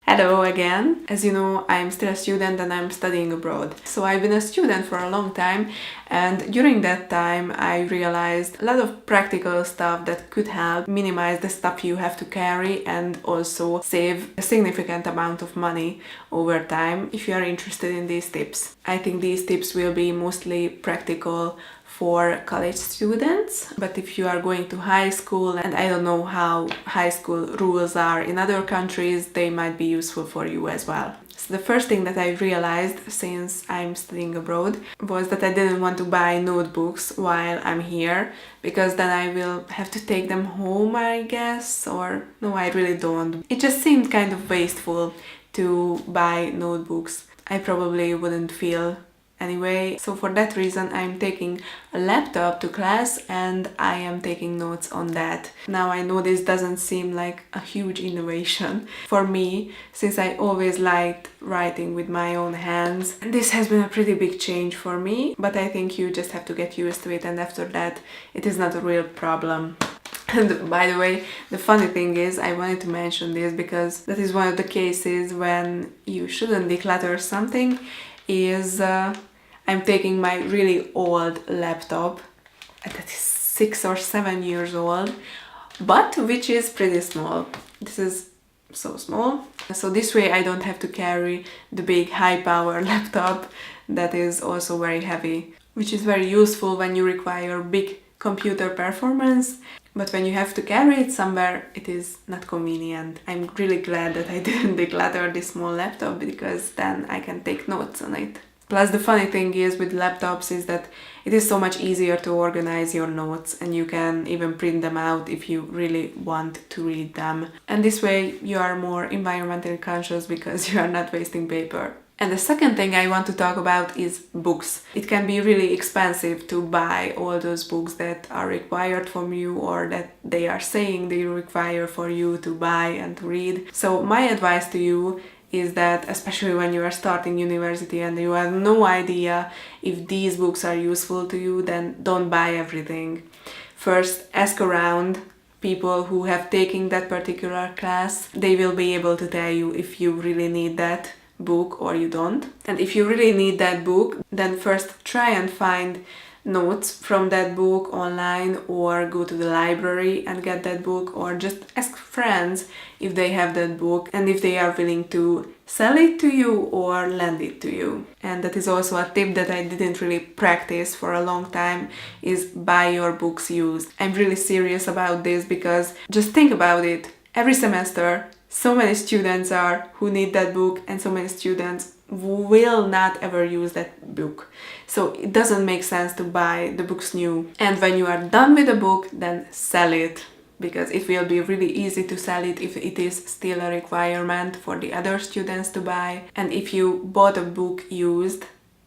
Hello again. As you know, I'm still a student and I'm studying abroad. So I've been a student for a long time, and during that time I realized a lot of practical stuff that could help minimize the stuff you have to carry and also save a significant amount of money over time if you are interested in these tips. I think these tips will be mostly practical for college students, but if you are going to high school, and I don't know how high school rules are in other countries, they might be useful for you as well. So the first thing that I realized since I'm studying abroad was that I didn't want to buy notebooks while I'm here, because then I will have to take them home, I guess, or no, I really don't. It just seemed kind of wasteful to buy notebooks. I probably wouldn't feel anyway. So for that reason, I'm taking a laptop to class and I am taking notes on that. Now I know this doesn't seem like a huge innovation for me, since I always liked writing with my own hands. And this has been a pretty big change for me, but I think you just have to get used to it, and after that, it is not a real problem. And by the way, the funny thing is, I wanted to mention this because that is one of the cases when you shouldn't declutter something, is I'm taking my really old laptop that is 6 or 7 years old, but which is pretty small. This is so small. So this way I don't have to carry the big high power laptop that is also very heavy, which is very useful when you require big computer performance. But when you have to carry it somewhere, it is not convenient. I'm really glad that I didn't declutter this small laptop, because then I can take notes on it. Plus, the funny thing is with laptops is that it is so much easier to organize your notes, and you can even print them out if you really want to read them. And this way you are more environmentally conscious because you are not wasting paper. And the second thing I want to talk about is books. It can be really expensive to buy all those books that are required from you, or that they are saying they require for you to buy and to read. So my advice to you is that, especially when you are starting university and you have no idea if these books are useful to you, then don't buy everything. First, ask around people who have taken that particular class. They will be able to tell you if you really need that book or you don't. And if you really need that book, then first try and find notes from that book online, or go to the library and get that book, or just ask friends if they have that book and if they are willing to sell it to you or lend it to you. And that is also a tip that I didn't really practice for a long time, is buy your books used. I'm really serious about this, because just think about it. Every semester, so many students are who need that book, and so many students who will not ever use that book. So it doesn't make sense to buy the books new. And when you are done with the book, then sell it, because it will be really easy to sell it if it is still a requirement for the other students to buy. And if you bought a book used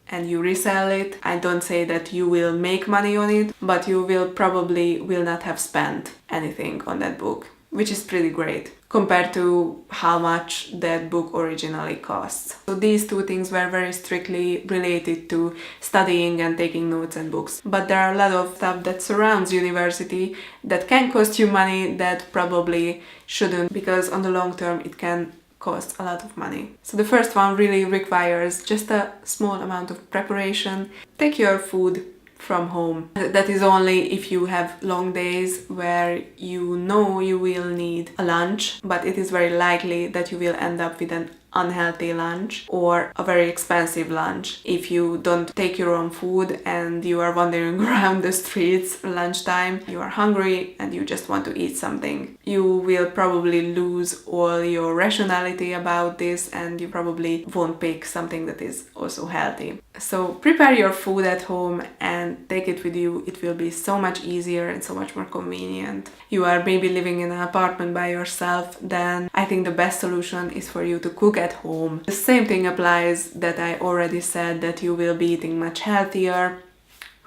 and you resell it, I don't say that you will make money on it, but you will not have spent anything on that book, which is pretty great compared to how much that book originally costs. So these two things were very strictly related to studying and taking notes and books. But there are a lot of stuff that surrounds university that can cost you money that probably shouldn't, because on the long term it can cost a lot of money. So the first one really requires just a small amount of preparation. Take your food from home. That is only if you have long days where you know you will need a lunch, but it is very likely that you will end up with an unhealthy lunch or a very expensive lunch if you don't take your own food and you are wandering around the streets lunchtime, you are hungry and you just want to eat something. You will probably lose all your rationality about this, and you probably won't pick something that is also healthy. So prepare your food at home and take it with you. It will be so much easier and so much more convenient. You are maybe living in an apartment by yourself, then I think the best solution is for you to cook at home. The same thing applies that I already said, that you will be eating much healthier.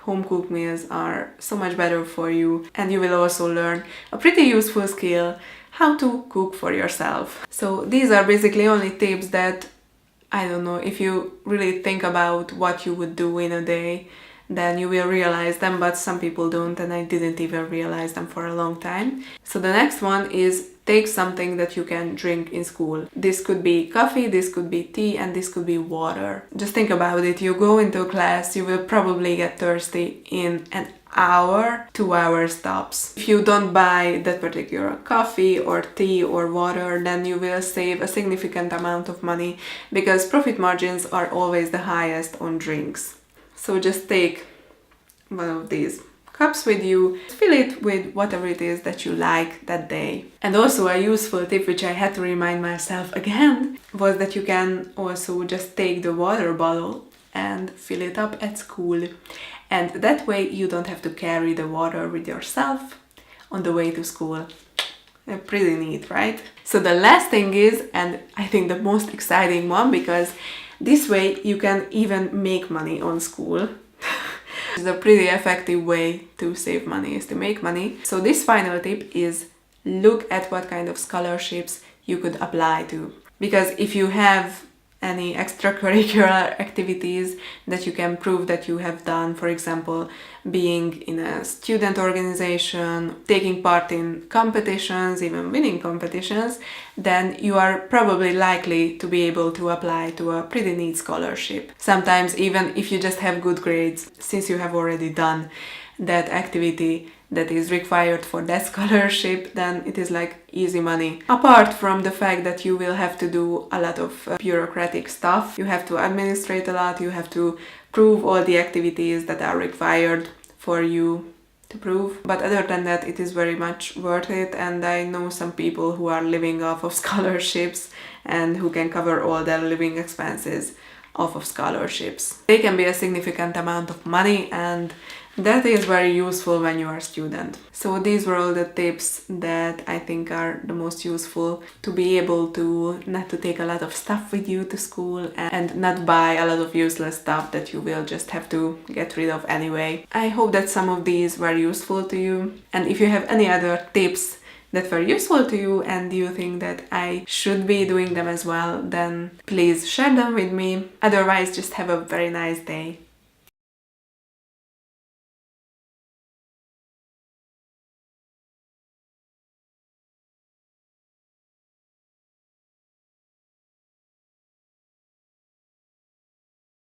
Home cooked meals are so much better for you, and you will also learn a pretty useful skill, how to cook for yourself. So these are basically only tips that, I don't know, if you really think about what you would do in a day, then you will realize them, but some people don't, and I didn't even realize them for a long time. So the next one is take something that you can drink in school. This could be coffee, this could be tea, and this could be water. Just think about it. You go into class, you will probably get thirsty in an hour, 2 hours tops. If you don't buy that particular coffee or tea or water, then you will save a significant amount of money because profit margins are always the highest on drinks. So just take one of these cups with you, fill it with whatever it is that you like that day. And also a useful tip which I had to remind myself again was that you can also just take the water bottle and fill it up at school. And that way you don't have to carry the water with yourself on the way to school. Pretty neat, right? So the last thing is, and I think the most exciting one, because this way you can even make money on school. It's a pretty effective way to save money, is to make money. So this final tip is look at what kind of scholarships you could apply to. Because if you have any extracurricular activities that you can prove that you have done, for example, being in a student organization, taking part in competitions, even winning competitions, then you are probably likely to be able to apply to a pretty neat scholarship. Sometimes even if you just have good grades, since you have already done that activity that is required for that scholarship, then it is like easy money. Apart from the fact that you will have to do a lot of bureaucratic stuff, you have to administrate a lot, you have to prove all the activities that are required for you to prove. But other than that, it is very much worth it, and I know some people who are living off of scholarships and who can cover all their living expenses off of scholarships. They can be a significant amount of money, and that is very useful when you are a student. So these were all the tips that I think are the most useful to be able to not to take a lot of stuff with you to school and not buy a lot of useless stuff that you will just have to get rid of anyway. I hope that some of these were useful to you, and if you have any other tips that were useful to you and you think that I should be doing them as well, then please share them with me. Otherwise, just have a very nice day.